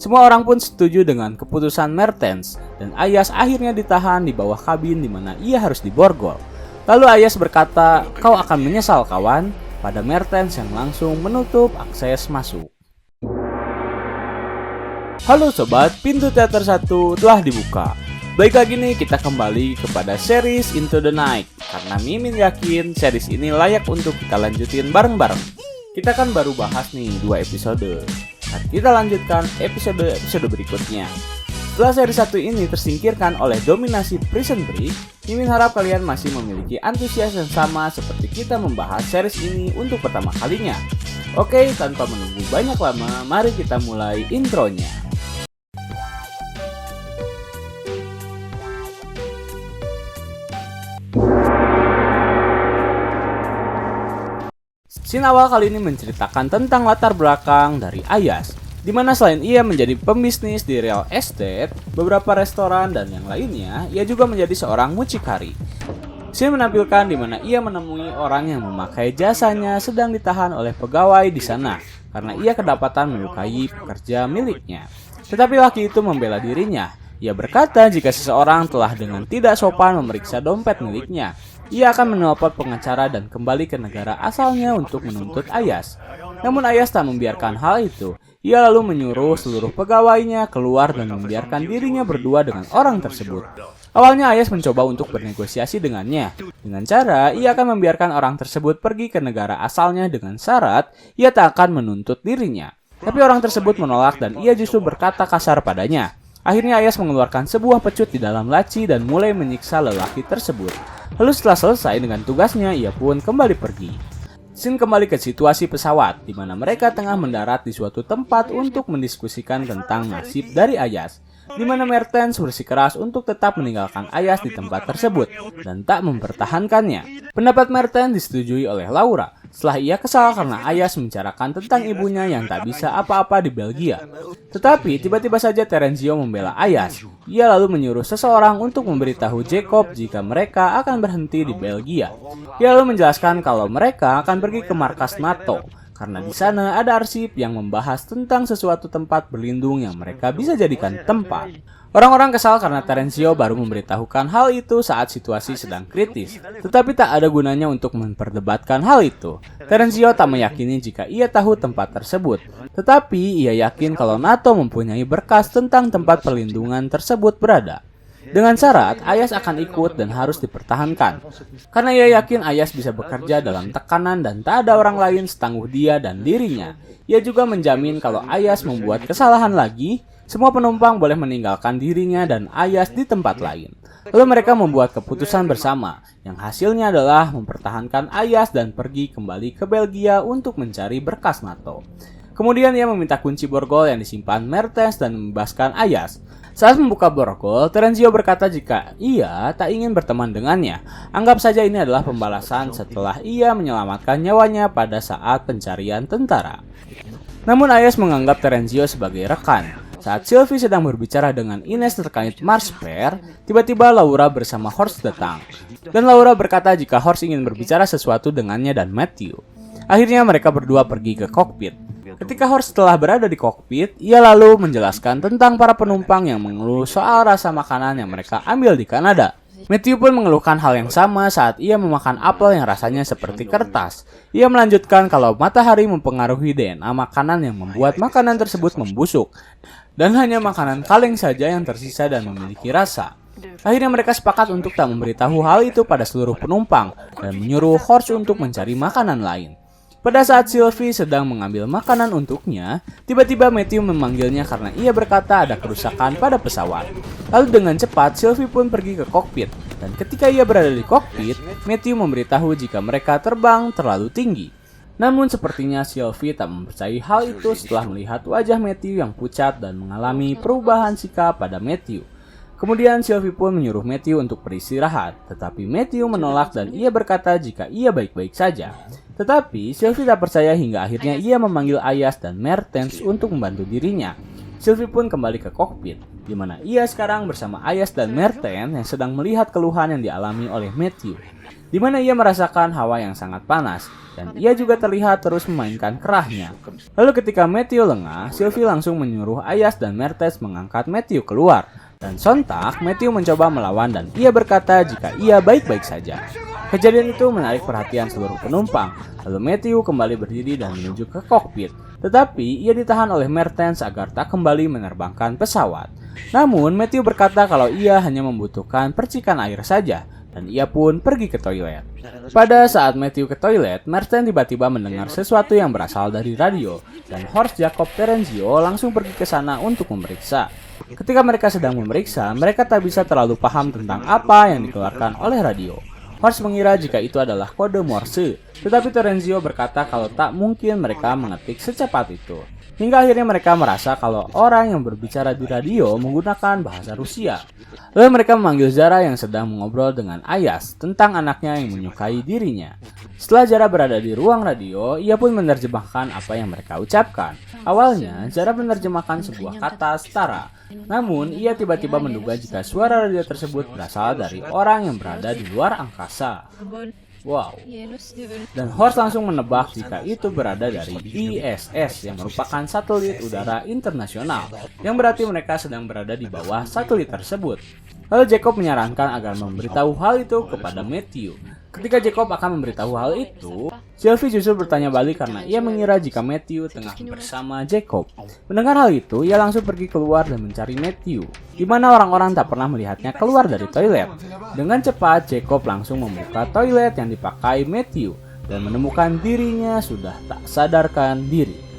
Semua orang pun setuju dengan keputusan Mertens dan Ayas akhirnya ditahan di bawah kabin di mana ia harus diborgol. Lalu Ayas berkata, "Kau akan menyesal kawan," pada Mertens yang langsung menutup akses masuk. Halo sobat, pintu teater 1 telah dibuka. Baik lagi nih kita kembali kepada series Into the Night. Karena Mimin yakin series ini layak untuk kita lanjutin bareng-bareng. Kita kan baru bahas nih 2 episode. Dan kita lanjutkan episode berikutnya. Setelah seri 1 ini tersingkirkan oleh dominasi Prison Break, Mimin harap kalian masih memiliki antusias yang sama seperti kita membahas series ini untuk pertama kalinya. Oke, tanpa menunggu banyak lama, mari kita mulai intronya. Scene awal kali ini menceritakan tentang latar belakang dari Ayas, di mana selain ia menjadi pembisnis di real estate, beberapa restoran dan yang lainnya, ia juga menjadi seorang mucikari. Scene menampilkan di mana ia menemui orang yang memakai jasanya sedang ditahan oleh pegawai di sana karena ia kedapatan melukai pekerja miliknya. Tetapi laki itu membela dirinya. Ia berkata jika seseorang telah dengan tidak sopan memeriksa dompet miliknya, ia akan menelpon pengacara dan kembali ke negara asalnya untuk menuntut Ayas. Namun Ayas tak membiarkan hal itu. Ia lalu menyuruh seluruh pegawainya keluar dan membiarkan dirinya berdua dengan orang tersebut. Awalnya Ayas mencoba untuk bernegosiasi dengannya. Dengan cara, ia akan membiarkan orang tersebut pergi ke negara asalnya dengan syarat ia tak akan menuntut dirinya. Tapi orang tersebut menolak dan ia justru berkata kasar padanya. Akhirnya Ayas mengeluarkan sebuah pecut di dalam laci dan mulai menyiksa lelaki tersebut. Lalu setelah selesai dengan tugasnya, ia pun kembali pergi. Scene kembali ke situasi pesawat, di mana mereka tengah mendarat di suatu tempat untuk mendiskusikan tentang nasib dari Ayas, di mana Mertens bersikeras untuk tetap meninggalkan Ayas di tempat tersebut dan tak mempertahankannya. Pendapat Mertens disetujui oleh Laura setelah ia kesal karena Ayas membicarakan tentang ibunya yang tak bisa apa-apa di Belgia. Tetapi tiba-tiba saja Terenzio membela Ayas. Ia lalu menyuruh seseorang untuk memberitahu Jacob jika mereka akan berhenti di Belgia. Ia lalu menjelaskan kalau mereka akan pergi ke markas NATO karena di sana ada arsip yang membahas tentang sesuatu tempat berlindung yang mereka bisa jadikan tempat. Orang-orang kesal karena Terenzio baru memberitahukan hal itu saat situasi sedang kritis. Tetapi tak ada gunanya untuk memperdebatkan hal itu. Terenzio tak meyakini jika ia tahu tempat tersebut. Tetapi ia yakin kalau NATO mempunyai berkas tentang tempat perlindungan tersebut berada. Dengan syarat, Ayas akan ikut dan harus dipertahankan. Karena ia yakin Ayas bisa bekerja dalam tekanan dan tak ada orang lain setangguh dia dan dirinya. Ia juga menjamin kalau Ayas membuat kesalahan lagi, semua penumpang boleh meninggalkan dirinya dan Ayas di tempat lain. Lalu mereka membuat keputusan bersama, yang hasilnya adalah mempertahankan Ayas dan pergi kembali ke Belgia untuk mencari berkas NATO. Kemudian ia meminta kunci borgol yang disimpan Mertens dan membebaskan Ayas. Saat membuka borgol, Terenzio berkata jika ia tak ingin berteman dengannya. Anggap saja ini adalah pembalasan setelah ia menyelamatkan nyawanya pada saat pencarian tentara. Namun Ayas menganggap Terenzio sebagai rekan. Saat Sylvie sedang berbicara dengan Ines terkait Marsper, tiba-tiba Laura bersama Horst datang. Dan Laura berkata jika Horst ingin berbicara sesuatu dengannya dan Matthew. Akhirnya mereka berdua pergi ke kokpit. Ketika Horst telah berada di kokpit, ia lalu menjelaskan tentang para penumpang yang mengeluh soal rasa makanan yang mereka ambil di Kanada. Matthew pun mengeluhkan hal yang sama saat ia memakan apel yang rasanya seperti kertas. Ia melanjutkan kalau matahari mempengaruhi DNA makanan yang membuat makanan tersebut membusuk. Dan hanya makanan kaleng saja yang tersisa dan memiliki rasa. Akhirnya mereka sepakat untuk tak memberitahu hal itu pada seluruh penumpang dan menyuruh Horst untuk mencari makanan lain. Pada saat Sylvie sedang mengambil makanan untuknya, tiba-tiba Matthew memanggilnya karena ia berkata ada kerusakan pada pesawat. Lalu dengan cepat Sylvie pun pergi ke kokpit, dan ketika ia berada di kokpit, Matthew memberitahu jika mereka terbang terlalu tinggi. Namun sepertinya Sylvie tak mempercayai hal itu setelah melihat wajah Matthew yang pucat dan mengalami perubahan sikap pada Matthew. Kemudian Sylvie pun menyuruh Matthew untuk beristirahat, tetapi Matthew menolak dan ia berkata jika ia baik-baik saja. Tetapi Sylvie tak percaya hingga akhirnya ia memanggil Ayas dan Mertens untuk membantu dirinya. Sylvie pun kembali ke kokpit, di mana ia sekarang bersama Ayas dan Mertens yang sedang melihat keluhan yang dialami oleh Matthew. di mana ia merasakan hawa yang sangat panas, dan ia juga terlihat terus memainkan kerahnya. Lalu ketika Matthew lengah, Sylvie langsung menyuruh Ayas dan Mertes mengangkat Matthew keluar. Dan sontak, Matthew mencoba melawan dan ia berkata jika ia baik-baik saja. Kejadian itu menarik perhatian seluruh penumpang. Lalu Matthew kembali berdiri dan menuju ke kokpit. Tetapi ia ditahan oleh Mertens agar tak kembali menerbangkan pesawat. Namun Matthew berkata kalau ia hanya membutuhkan percikan air saja. Dan ia pun pergi ke toilet. Pada saat Matthew ke toilet, Mertens tiba-tiba mendengar sesuatu yang berasal dari radio. Dan Horst Jacob Terenzio langsung pergi ke sana untuk memeriksa. Ketika mereka sedang memeriksa, mereka tak bisa terlalu paham tentang apa yang dikeluarkan oleh radio. Horst mengira jika itu adalah kode Morse, tetapi Terenzio berkata kalau tak mungkin mereka mengetik secepat itu. Hingga akhirnya mereka merasa kalau orang yang berbicara di radio menggunakan bahasa Rusia. Lalu mereka memanggil Zara yang sedang mengobrol dengan Ayas tentang anaknya yang menyukai dirinya. Setelah Zara berada di ruang radio, ia pun menerjemahkan apa yang mereka ucapkan. Awalnya, Zara menerjemahkan sebuah kata setara. Namun, ia tiba-tiba menduga jika suara radio tersebut berasal dari orang yang berada di luar angkasa. Wow. Dan Horst langsung menebak jika itu berada dari ISS yang merupakan satelit udara internasional, yang berarti mereka sedang berada di bawah satelit tersebut. Lalu Jacob menyarankan agar memberitahu hal itu kepada Matthew. Ketika Jacob akan memberitahu hal itu, Sylvie justru bertanya balik karena ia mengira jika Matthew tengah bersama Jacob. Mendengar hal itu, ia langsung pergi keluar dan mencari Matthew, di mana orang-orang tak pernah melihatnya keluar dari toilet. Dengan cepat, Jacob langsung membuka toilet yang dipakai Matthew dan menemukan dirinya sudah tak sadarkan diri.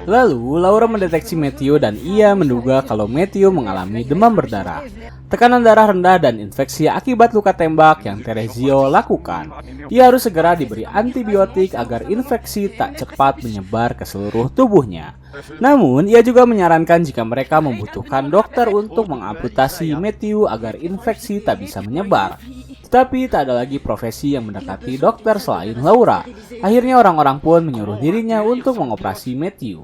Lalu, Laura mendeteksi Matthew dan ia menduga kalau Matthew mengalami demam berdarah, tekanan darah rendah dan infeksi akibat luka tembak yang Terenzio lakukan. Ia harus segera diberi antibiotik agar infeksi tak cepat menyebar ke seluruh tubuhnya. Namun, ia juga menyarankan jika mereka membutuhkan dokter untuk mengamputasi Matthew agar infeksi tak bisa menyebar. Tetapi tak ada lagi profesi yang mendekati dokter selain Laura. Akhirnya orang-orang pun menyuruh dirinya untuk mengoperasi Matthew.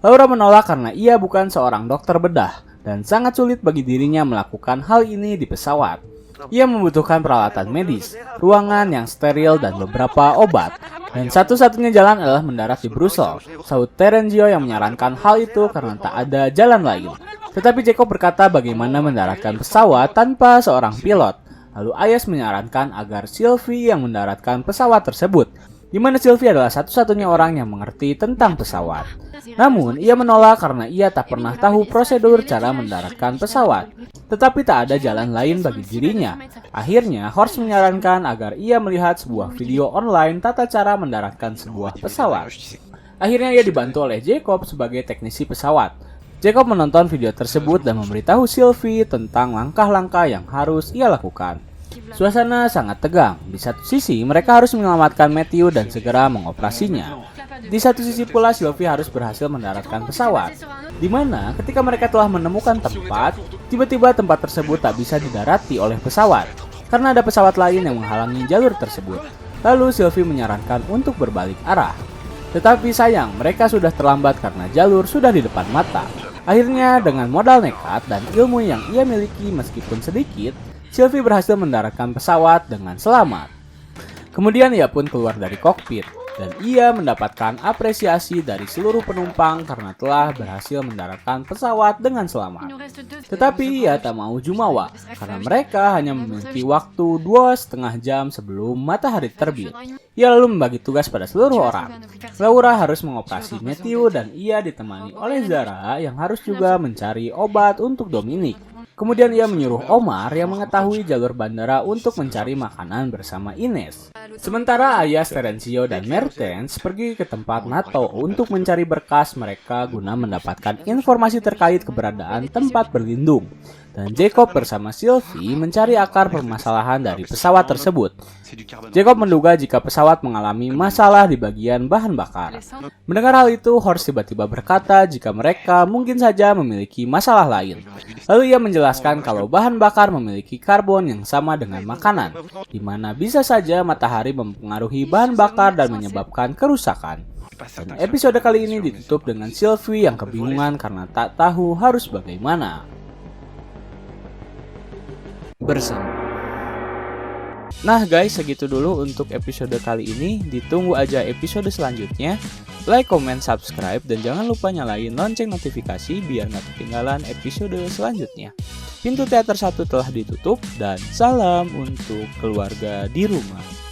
Laura menolak karena ia bukan seorang dokter bedah dan sangat sulit bagi dirinya melakukan hal ini di pesawat. Ia membutuhkan peralatan medis, ruangan yang steril dan beberapa obat. Dan satu-satunya jalan adalah mendarat di Brussels. Sahut Terenzio yang menyarankan hal itu karena tak ada jalan lain. Tetapi Jacob berkata bagaimana mendaratkan pesawat tanpa seorang pilot. Lalu Ayas menyarankan agar Sylvie yang mendaratkan pesawat tersebut, di mana Sylvie adalah satu-satunya orang yang mengerti tentang pesawat. Namun, ia menolak karena ia tak pernah tahu prosedur cara mendaratkan pesawat. Tetapi tak ada jalan lain bagi dirinya. Akhirnya, Horst menyarankan agar ia melihat sebuah video online tata cara mendaratkan sebuah pesawat. Akhirnya ia dibantu oleh Jacob sebagai teknisi pesawat. Jacob menonton video tersebut dan memberitahu Sylvie tentang langkah-langkah yang harus ia lakukan. Suasana sangat tegang. Di satu sisi, mereka harus menyelamatkan Matthew dan segera mengoperasinya. Di satu sisi pula, Sylvie harus berhasil mendaratkan pesawat. Di mana, ketika mereka telah menemukan tempat, tiba-tiba tempat tersebut tak bisa didarati oleh pesawat, karena ada pesawat lain yang menghalangi jalur tersebut. Lalu Sylvie menyarankan untuk berbalik arah. Tetapi sayang, mereka sudah terlambat karena jalur sudah di depan mata. Akhirnya, dengan modal nekat dan ilmu yang ia miliki meskipun sedikit, Sylvie berhasil mendaratkan pesawat dengan selamat. Kemudian ia pun keluar dari kokpit, dan ia mendapatkan apresiasi dari seluruh penumpang karena telah berhasil mendaratkan pesawat dengan selamat. Tetapi ia tak mau jumawa, karena mereka hanya memiliki waktu 2,5 jam sebelum matahari terbit. Ia lalu membagi tugas pada seluruh orang. Laura harus mengoperasi Matthew dan ia ditemani oleh Zara yang harus juga mencari obat untuk Dominic. Kemudian ia menyuruh Omar yang mengetahui jalur bandara untuk mencari makanan bersama Ines. Sementara Ayas, Terenzio, dan Mertens pergi ke tempat NATO untuk mencari berkas mereka guna mendapatkan informasi terkait keberadaan tempat berlindung. Dan Jacob bersama Sylvie mencari akar permasalahan dari pesawat tersebut. Jacob menduga jika pesawat mengalami masalah di bagian bahan bakar. Mendengar hal itu, Horst tiba-tiba berkata jika mereka mungkin saja memiliki masalah lain. Lalu ia menjelaskan kalau bahan bakar memiliki karbon yang sama dengan makanan, di mana bisa saja matahari mempengaruhi bahan bakar dan menyebabkan kerusakan. Dan episode kali ini ditutup dengan Sylvie yang kebingungan karena tak tahu harus bagaimana. Bersama Nah guys, segitu dulu untuk episode kali ini. Ditunggu aja episode selanjutnya. Like, comment, subscribe, dan jangan lupa nyalain lonceng notifikasi biar gak ketinggalan episode selanjutnya. Pintu teater 1 telah ditutup, dan salam untuk keluarga di rumah.